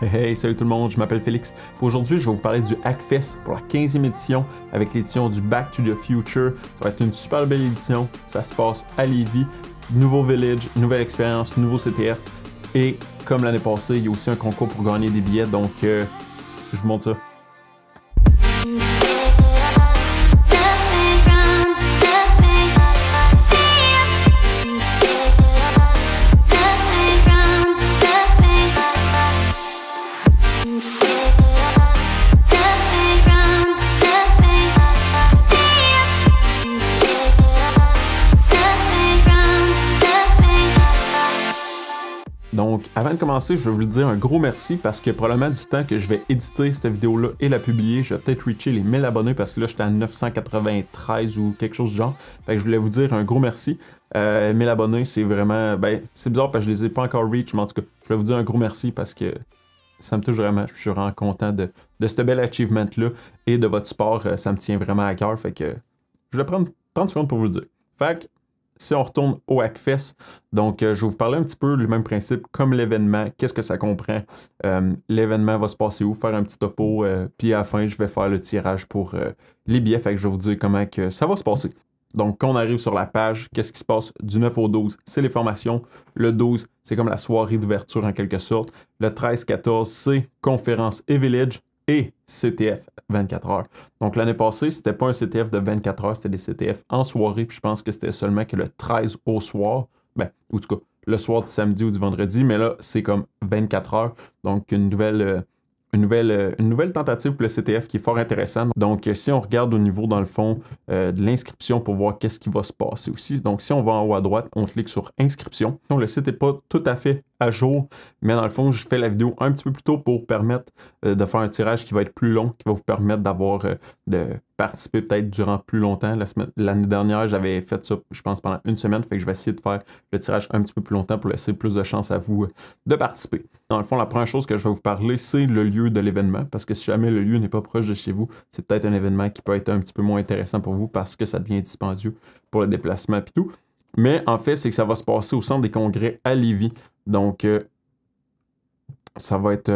Hey, salut tout le monde, je m'appelle Félix. Aujourd'hui, je vais vous parler du Hackfest pour la 15e édition avec l'édition du Back to the Future. Ça va être une super belle édition. Ça se passe à Lévis. Nouveau village, nouvelle expérience, nouveau CTF. Et comme l'année passée, il y a aussi un concours pour gagner des billets. Donc, je vous montre ça. Donc, avant de commencer, je vais vous dire un gros merci parce que probablement du temps que je vais éditer cette vidéo-là et la publier, je vais peut-être reacher les 1000 abonnés parce que là, j'étais à 993 ou quelque chose du genre. Fait que je voulais vous dire un gros merci. 1000 abonnés, c'est vraiment... Ben, c'est bizarre parce que je les ai pas encore reach, mais en tout cas, je vais vous dire un gros merci parce que ça me touche vraiment. Je suis vraiment content de ce bel achievement-là et de votre support. Ça me tient vraiment à cœur. Fait que je vais prendre 30 secondes pour vous le dire. Fait que si on retourne au Hackfest, donc je vais vous parler un petit peu du même principe comme l'événement, qu'est-ce que ça comprend, l'événement va se passer où, faire un petit topo, puis à la fin je vais faire le tirage pour les billets, fait que je vais vous dire comment que ça va se passer. Donc quand on arrive sur la page, qu'est-ce qui se passe du 9 au 12, c'est les formations, le 12 c'est comme la soirée d'ouverture en quelque sorte, le 13-14 c'est conférence et village, et CTF 24 heures. Donc l'année passée, c'était pas un CTF de 24 heures, c'était des CTF en soirée, puis je pense que c'était seulement que le 13 au soir, ben, ou en tout cas, le soir du samedi ou du vendredi, mais là, c'est comme 24 heures, donc une nouvelle tentative pour le CTF qui est fort intéressante. Donc, si on regarde au niveau, dans le fond, de l'inscription pour voir qu'est-ce qui va se passer aussi. Donc, si on va en haut à droite, on clique sur inscription. Le site n'est pas tout à fait à jour, mais dans le fond, je fais la vidéo un petit peu plus tôt pour permettre de faire un tirage qui va être plus long, qui va vous permettre d'avoir de participer peut-être durant plus longtemps. L'année dernière, j'avais fait ça, je pense, pendant une semaine, fait que je vais essayer de faire le tirage un petit peu plus longtemps pour laisser plus de chance à vous de participer. Dans le fond, la première chose que je vais vous parler, c'est le lieu de l'événement, parce que si jamais le lieu n'est pas proche de chez vous, c'est peut-être un événement qui peut être un petit peu moins intéressant pour vous parce que ça devient dispendieux pour le déplacement et tout. Mais en fait, c'est que ça va se passer au centre des congrès à Lévis. Donc, ça va être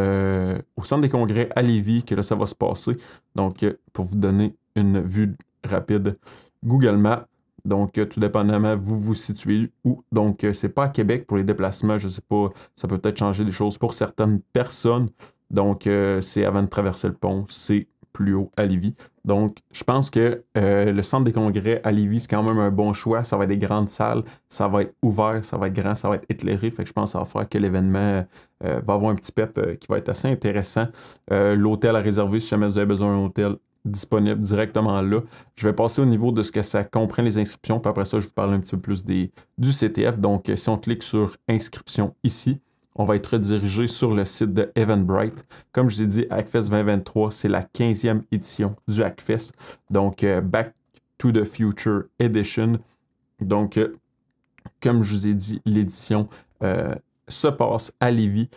au centre des congrès à Lévis que là, ça va se passer. Donc, pour vous donner une vue rapide, Google Maps. Donc, tout dépendamment, vous vous situez où. Donc, c'est pas à Québec pour les déplacements. Je sais pas, ça peut peut-être changer des choses pour certaines personnes. Donc, c'est avant de traverser le pont, c'est plus haut à Lévis. Donc, je pense que le centre des congrès à Lévis, c'est quand même un bon choix. Ça va être des grandes salles, ça va être ouvert, ça va être grand, ça va être éclairé. Fait que je pense que ça va faire que l'événement va avoir un petit pep qui va être assez intéressant. L'hôtel à réserver, si jamais vous avez besoin d'un hôtel disponible directement là. Je vais passer au niveau de ce que ça comprend les inscriptions. Puis après ça, je vous parle un petit peu plus du CTF. Donc, si on clique sur inscription ici, on va être redirigé sur le site de Eventbrite. Comme je vous ai dit, Hackfest 2023, c'est la 15e édition du Hackfest. Donc, Back to the Future Edition. Donc, comme je vous ai dit, l'édition se passe à Lévis.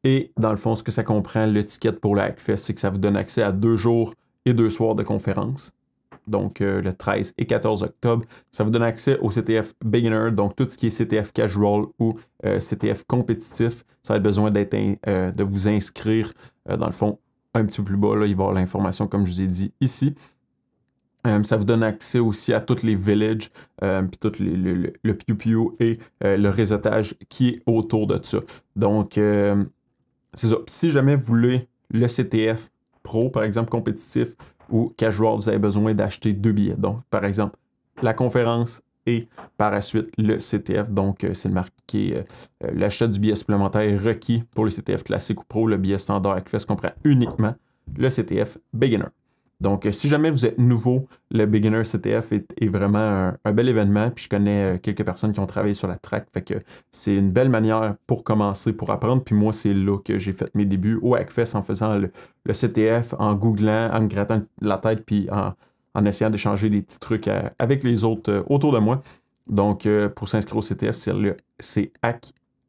Et dans le fond, ce que ça comprend, le ticket pour le Hackfest, c'est que ça vous donne accès à 2 jours et 2 soirs de conférences. Donc, le 13 et 14 octobre. Ça vous donne accès au CTF Beginner, donc tout ce qui est CTF Casual ou CTF compétitif. Ça va être besoin de vous inscrire, dans le fond, un petit peu plus bas. Là, il va y avoir l'information, comme je vous ai dit, ici. Ça vous donne accès aussi à tous les villages, puis tout le piou-piou et le réseautage qui est autour de ça. Donc, c'est ça. Si jamais vous voulez le CTF Pro, par exemple, compétitif, ou casual, vous avez besoin d'acheter 2 billets. Donc, par exemple, la conférence et par la suite le CTF. Donc, c'est marqué l'achat du billet supplémentaire requis pour le CTF classique ou pro. Le billet standard Hackfest comprend uniquement le CTF Beginner. Donc, si jamais vous êtes nouveau, le Beginner CTF est vraiment un bel événement. Puis, je connais quelques personnes qui ont travaillé sur la track. Fait que c'est une belle manière pour commencer, pour apprendre. Puis moi, c'est là que j'ai fait mes débuts au Hackfest en faisant le CTF, en googlant, en me grattant la tête, puis en essayant d'échanger des petits trucs avec les autres autour de moi. Donc, pour s'inscrire au CTF, c'est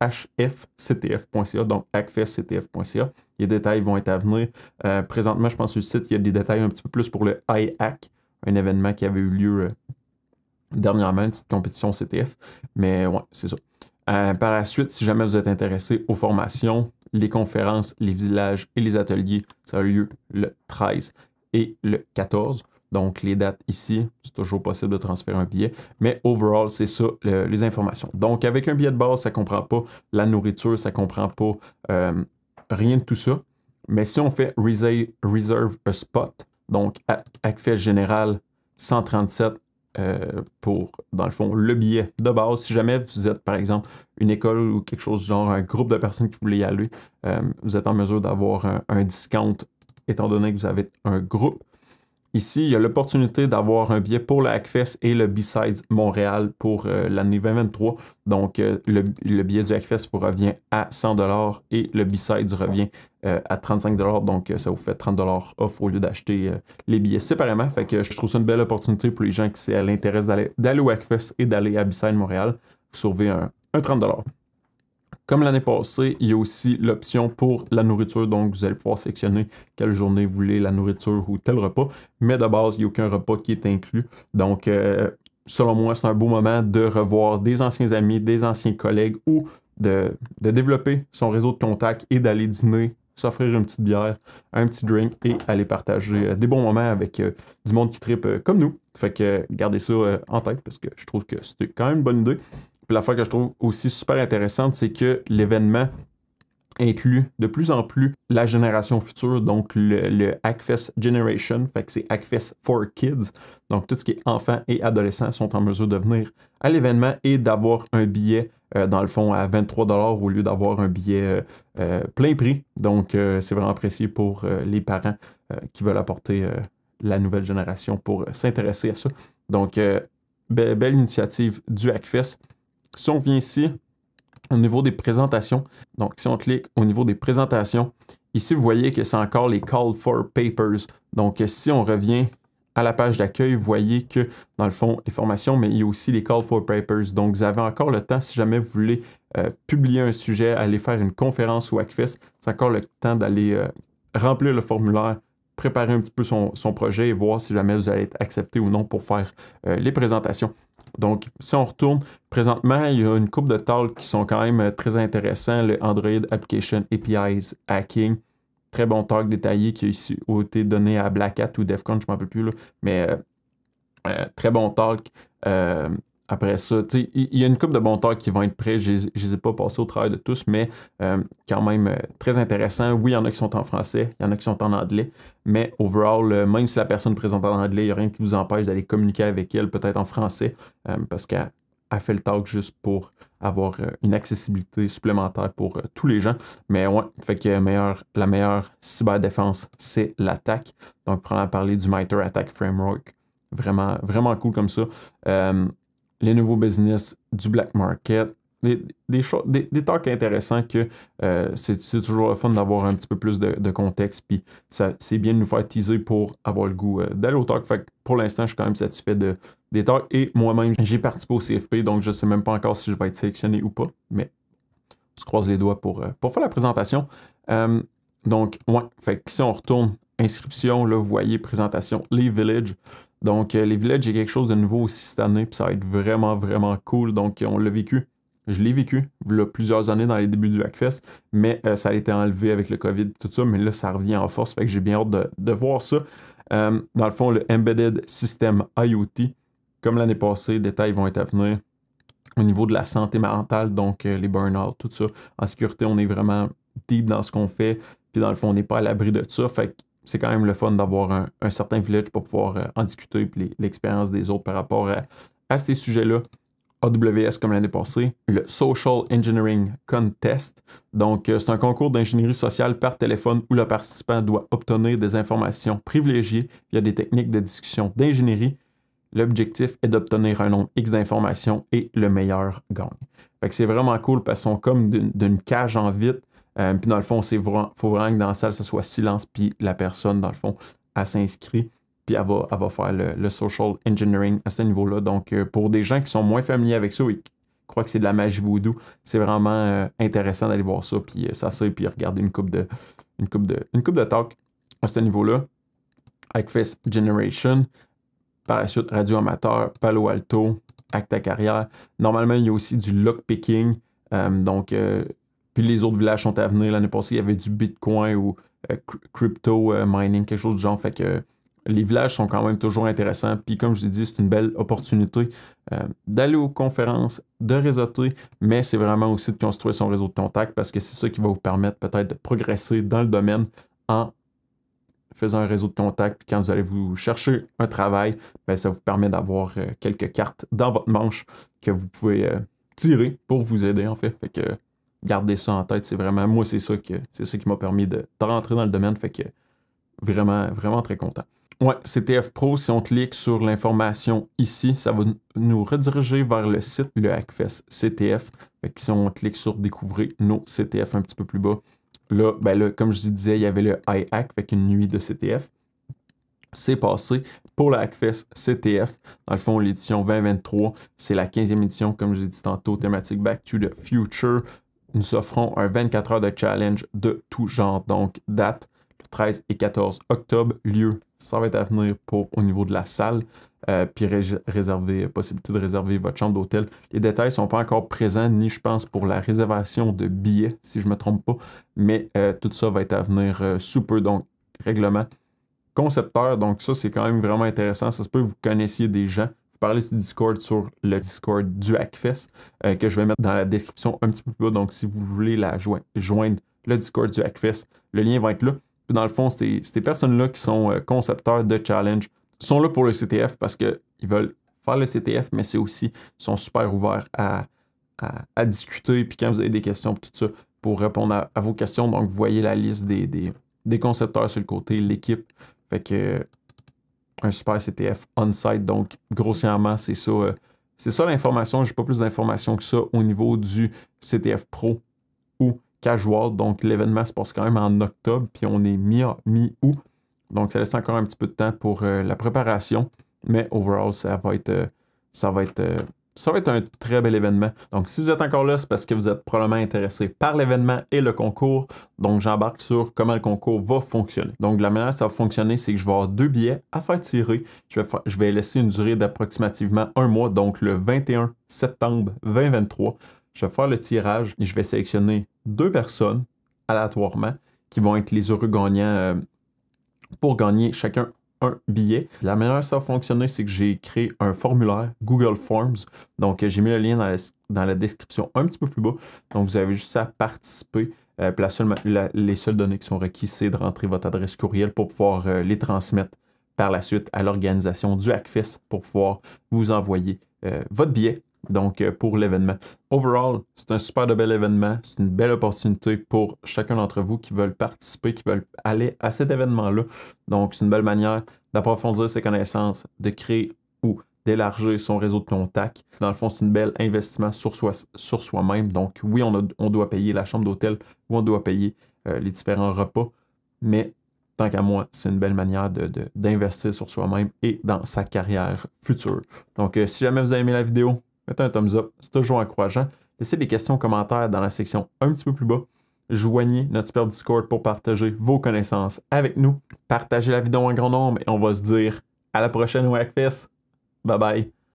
hfctf.ca, donc hackfestctf.ca. Les détails vont être à venir. Présentement, je pense sur le site, il y a des détails un petit peu plus pour le iHack, un événement qui avait eu lieu dernièrement, une petite compétition CTF. Mais ouais, c'est ça. Par la suite, si jamais vous êtes intéressé aux formations, les conférences, les villages et les ateliers, ça a lieu le 13 et le 14. Donc, les dates ici, c'est toujours possible de transférer un billet. Mais overall, c'est ça, les informations. Donc, avec un billet de base, ça ne comprend pas la nourriture, ça ne comprend pas rien de tout ça. Mais si on fait Reserve a Spot, donc Hackfest Général 137 pour, dans le fond, le billet de base. Si jamais vous êtes, par exemple, une école ou quelque chose du genre, un groupe de personnes qui voulaient y aller, vous êtes en mesure d'avoir un discount étant donné que vous avez un groupe. Ici, il y a l'opportunité d'avoir un billet pour le Hackfest et le B-Sides Montréal pour l'année 2023. Donc, le billet du Hackfest vous revient à 100$ et le B-Sides revient à 35$. Donc, ça vous fait 30$ off au lieu d'acheter les billets séparément. Fait que je trouve ça une belle opportunité pour les gens qui s'intéressent d'aller au Hackfest et d'aller à B-Sides Montréal. Vous sauvez un 30$. Comme l'année passée, il y a aussi l'option pour la nourriture. Donc, vous allez pouvoir sélectionner quelle journée vous voulez la nourriture ou tel repas. Mais de base, il n'y a aucun repas qui est inclus. Donc, selon moi, c'est un beau moment de revoir des anciens amis, des anciens collègues ou de développer son réseau de contacts et d'aller dîner, s'offrir une petite bière, un petit drink et aller partager des bons moments avec du monde qui trippe comme nous. Fait que gardez ça en tête parce que je trouve que c'était quand même une bonne idée. Puis l'affaire que je trouve aussi super intéressante, c'est que l'événement inclut de plus en plus la génération future, donc le Hackfest Generation, fait que c'est Hackfest for Kids. Donc tout ce qui est enfants et adolescents sont en mesure de venir à l'événement et d'avoir un billet, dans le fond, à 23$ au lieu d'avoir un billet plein prix. Donc c'est vraiment apprécié pour les parents qui veulent apporter la nouvelle génération pour s'intéresser à ça. Donc, belle initiative du Hackfest. Si on vient ici, au niveau des présentations, donc si on clique au niveau des présentations, ici vous voyez que c'est encore les Call for Papers. Donc si on revient à la page d'accueil, vous voyez que dans le fond, les formations, mais il y a aussi les Call for Papers. Donc vous avez encore le temps, si jamais vous voulez publier un sujet, aller faire une conférence ou Hackfest, c'est encore le temps d'aller remplir le formulaire, préparer un petit peu son projet et voir si jamais vous allez être accepté ou non pour faire les présentations. Donc, si on retourne, présentement, il y a une couple de talks qui sont quand même très intéressants. Le Android Application APIs Hacking, très bon talk détaillé qui a été donné à Black Hat ou DEF CON, je ne m'en rappelle plus, là, mais très bon talk. Après ça, il y a une couple de bons talks qui vont être prêts. Je ne les ai pas passés au travail de tous, mais quand même très intéressant. Oui, il y en a qui sont en français, il y en a qui sont en anglais, mais overall, même si la personne présente en anglais, il n'y a rien qui vous empêche d'aller communiquer avec elle, peut-être en français, parce qu'elle fait le talk juste pour avoir une accessibilité supplémentaire pour tous les gens. Mais ouais, fait que la meilleure cyberdéfense, c'est l'attaque. Donc, prenons à parler du MITRE Attack Framework. Vraiment, vraiment cool comme ça. Les nouveaux business du black market, des talks intéressants que c'est toujours le fun d'avoir un petit peu plus de contexte, puis c'est bien de nous faire teaser pour avoir le goût d'aller au talk. Fait que pour l'instant, je suis quand même satisfait des talks et moi-même, j'ai participé au CFP, donc je ne sais même pas encore si je vais être sélectionné ou pas, mais on se croise les doigts pour faire la présentation. Donc, ouais, fait que si on retourne inscription, là, vous voyez présentation, les villages. Donc, les villages, il y a quelque chose de nouveau aussi cette année, puis ça va être vraiment, vraiment cool. Donc, on l'a vécu. Je l'ai vécu il y a plusieurs années dans les débuts du Hackfest, mais ça a été enlevé avec le COVID et tout ça, mais là, ça revient en force, fait que j'ai bien hâte de voir ça. Dans le fond, le Embedded System IoT, comme l'année passée, les détails vont être à venir au niveau de la santé mentale, donc les burn-out, tout ça. En sécurité, on est vraiment deep dans ce qu'on fait, puis dans le fond, on n'est pas à l'abri de ça, fait que c'est quand même le fun d'avoir un certain village pour pouvoir en discuter, puis l'expérience des autres par rapport à ces sujets-là. AWS comme l'année passée, le Social Engineering Contest. Donc, c'est un concours d'ingénierie sociale par téléphone où le participant doit obtenir des informations privilégiées via des techniques de discussion d'ingénierie. L'objectif est d'obtenir un nombre X d'informations et le meilleur gagne. Fait que c'est vraiment cool parce qu'ils sont comme d'une cage en vitre. Puis dans le fond, il faut vraiment que dans la salle, ça soit silence, puis la personne, dans le fond, elle s'inscrit. Puis elle va faire le social engineering à ce niveau-là. Donc, pour des gens qui sont moins familiers avec ça et qui croient que c'est de la magie voodoo, c'est vraiment intéressant d'aller voir ça, puis s'asseoir, puis regarder une coupe de talk à ce niveau-là. Hackfest Generation, par la suite Radio Amateur, Palo Alto, Acta Carrière. Normalement, il y a aussi du lockpicking. Donc, Puis les autres villages sont à venir. L'année passée, il y avait du Bitcoin ou crypto mining, quelque chose du genre. Fait que les villages sont quand même toujours intéressants. Puis comme je l'ai dit, c'est une belle opportunité d'aller aux conférences, de réseauter, mais c'est vraiment aussi de construire son réseau de contacts parce que c'est ça qui va vous permettre peut-être de progresser dans le domaine en faisant un réseau de contacts. Puis quand vous allez vous chercher un travail, ben, ça vous permet d'avoir quelques cartes dans votre manche que vous pouvez tirer pour vous aider en fait. Fait que gardez ça en tête. C'est vraiment, moi, c'est ça qui m'a permis de rentrer dans le domaine. Fait que vraiment, vraiment très content. Ouais, CTF Pro, si on clique sur l'information ici, ça va nous rediriger vers le site, le Hackfest CTF. Fait que si on clique sur découvrir nos CTF un petit peu plus bas, là, ben là, comme je disais, il y avait le iHack, fait une nuit de CTF. C'est passé pour le Hackfest CTF. Dans le fond, l'édition 2023, c'est la 15e édition, comme je l'ai dit tantôt, thématique Back to the Future. Nous offrons un 24 heures de challenge de tout genre. Donc, date, 13 et 14 octobre, lieu, ça va être à venir pour au niveau de la salle, puis possibilité de réserver votre chambre d'hôtel. Les détails ne sont pas encore présents, ni je pense pour la réservation de billets, si je ne me trompe pas, mais tout ça va être à venir sous peu. Donc, règlement concepteur, donc ça c'est quand même vraiment intéressant. Ça se peut que vous connaissiez des gens. Vous parlez du Discord sur le Discord du Hackfest, que je vais mettre dans la description un petit peu plus bas. Donc, si vous voulez joindre le Discord du Hackfest, le lien va être là. Dans le fond, ces personnes-là qui sont concepteurs de challenge sont là pour le CTF parce qu'ils veulent faire le CTF, mais c'est aussi, ils sont super ouverts à discuter. Puis quand vous avez des questions, tout ça, pour répondre à vos questions, donc vous voyez la liste des concepteurs sur le côté, l'équipe. Fait que un super CTF on-site. Donc, grossièrement, c'est ça. C'est ça l'information. Je n'ai pas plus d'informations que ça au niveau du CTF Pro ou casual. Donc, l'événement se passe quand même en octobre, puis on est mi-août. Donc, ça laisse encore un petit peu de temps pour la préparation. Mais overall, ça va être un très bel événement. Donc, si vous êtes encore là, c'est parce que vous êtes probablement intéressé par l'événement et le concours. Donc, j'embarque sur comment le concours va fonctionner. Donc, la manière que ça va fonctionner, c'est que je vais avoir 2 billets à faire tirer. Je vais laisser une durée d'approximativement 1 mois, donc le 21 septembre 2023. Je vais faire le tirage et je vais sélectionner 2 personnes aléatoirement qui vont être les heureux gagnants pour gagner chacun un billet. La manière dont ça va fonctionner, c'est que j'ai créé un formulaire Google Forms. Donc, j'ai mis le lien dans la description un petit peu plus bas. Donc, vous avez juste à participer. Les seules données qui sont requises, c'est de rentrer votre adresse courriel pour pouvoir les transmettre par la suite à l'organisation du Hackfest pour pouvoir vous envoyer votre billet. Donc, pour l'événement. Overall, c'est un super de bel événement. C'est une belle opportunité pour chacun d'entre vous qui veulent participer, qui veulent aller à cet événement-là. Donc, c'est une belle manière d'approfondir ses connaissances, de créer ou d'élargir son réseau de contacts. Dans le fond, c'est une belle investissement sur soi-même. Donc, oui, on doit payer la chambre d'hôtel ou on doit payer les différents repas, mais tant qu'à moi, c'est une belle manière d'investir sur soi-même et dans sa carrière future. Donc, si jamais vous avez aimé la vidéo, mettez un thumbs up, c'est toujours encourageant. Laissez des questions, commentaires dans la section un petit peu plus bas. Joignez notre super Discord pour partager vos connaissances avec nous. Partagez la vidéo en grand nombre et on va se dire à la prochaine au Hackfest. Bye bye.